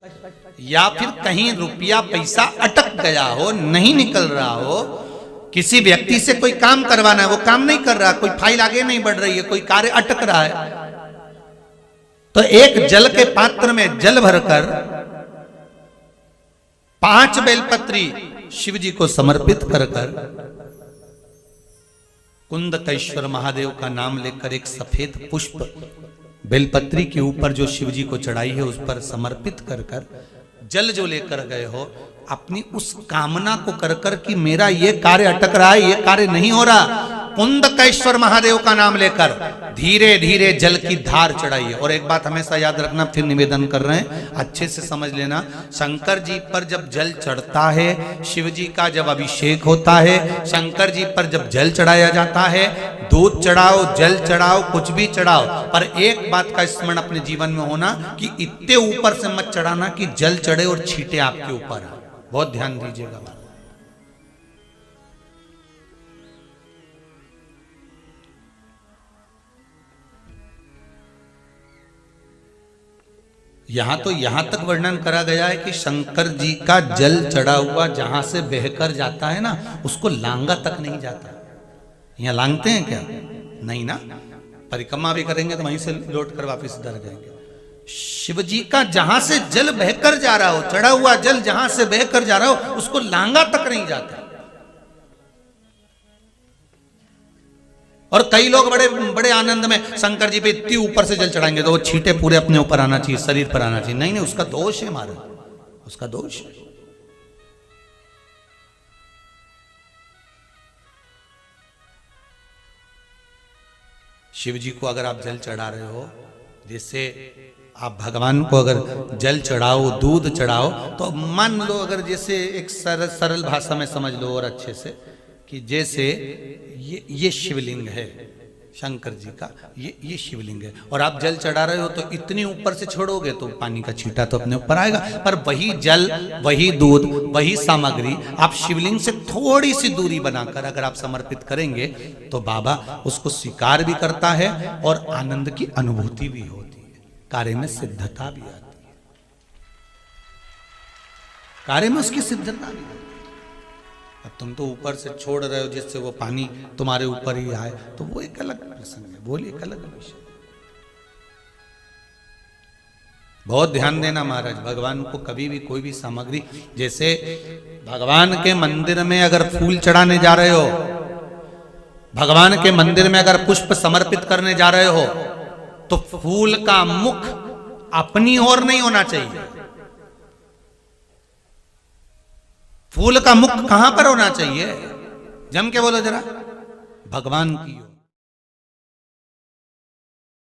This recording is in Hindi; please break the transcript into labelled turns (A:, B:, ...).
A: या फिर कहीं रुपया पैसा अटक गया हो, नहीं निकल रहा हो, किसी व्यक्ति से कोई काम करवाना है, वो काम नहीं कर रहा, कोई फाइल आगे नहीं बढ़ रही है, कोई कार्य अटक रहा है, तो एक जल के पात्र में जल भरकर 5 बेलपत्री शिव जी को समर्पित कर कुंदकेश्वर महादेव का नाम लेकर एक सफेद पुष्प बेलपत्री के ऊपर जो शिव जी को चढ़ाई है उस पर समर्पित कर जल जो लेकर गए हो, अपनी उस कामना को कर कि मेरा ये कार्य अटक रहा है, ये कार्य नहीं हो रहा, कुंदकेश्वर महादेव का नाम लेकर धीरे धीरे जल की धार चढ़ाइए। और एक बात हमेशा याद रखना, फिर निवेदन कर रहे हैं, अच्छे से समझ लेना, शंकर जी पर जब जल चढ़ता है, शिव जी का जब अभिषेक होता है, शंकर जी पर जब जल चढ़ाया जाता है, दूध चढ़ाओ, जल चढ़ाओ, कुछ भी चढ़ाओ, पर एक बात का स्मरण अपने जीवन में होना कि इतने ऊपर से मत चढ़ाना कि जल चढ़े और छींटे आपके ऊपर आए। बहुत ध्यान दीजिएगा। यहां तक वर्णन करा गया है कि शंकर जी का जल चढ़ा हुआ जहां से बहकर जाता है ना, उसको लांगा तक नहीं जाता। यहां लांगते हैं क्या? नहीं ना, परिक्रमा भी करेंगे तो वहीं से लौट कर वापस इधर जाएंगे। शिव जी का जहां से जल बहकर जा रहा हो, चढ़ा हुआ जल जहां से बहकर जा रहा हो, उसको लांगा तक नहीं जाता। और कई लोग बड़े बड़े आनंद में शंकर जी पे इतनी ऊपर से जल चढ़ाएंगे तो वो छींटे पूरे अपने ऊपर आना चाहिए, शरीर पर आना चाहिए। नहीं नहीं, उसका दोष है हमारा, उसका दोष है। शिव जी को अगर आप जल चढ़ा रहे हो, जैसे आप भगवान को अगर जल चढ़ाओ, दूध चढ़ाओ, तो मान लो अगर जैसे एक सरल भाषा में समझ लो और अच्छे से, कि जैसे ये शिवलिंग है शंकर जी का, ये शिवलिंग है, और आप जल चढ़ा रहे हो तो इतनी ऊपर से छोड़ोगे तो पानी का छींटा तो अपने ऊपर आएगा, पर वही जल, वही दूध, वही सामग्री आप शिवलिंग से थोड़ी सी दूरी बनाकर अगर आप समर्पित करेंगे तो बाबा उसको स्वीकार भी करता है और आनंद की अनुभूति भी होती है, कार्य में सिद्धता भी आती है, कार्य में उसकी सिद्धता भी। अब तुम तो ऊपर से छोड़ रहे हो जिससे वो पानी तुम्हारे ऊपर ही आए, तो वो एक अलग प्रसंग है, वो एक अलग विषय। बहुत ध्यान देना महाराज, भगवान को कभी भी कोई भी सामग्री, जैसे भगवान के मंदिर में अगर फूल चढ़ाने जा रहे हो, भगवान के मंदिर में अगर पुष्प समर्पित करने जा रहे हो, तो फूल का मुख अपनी ओर नहीं होना चाहिए। फूल का मुख कहां पर होना चाहिए? जम के बोलो जरा, भगवान की ओर।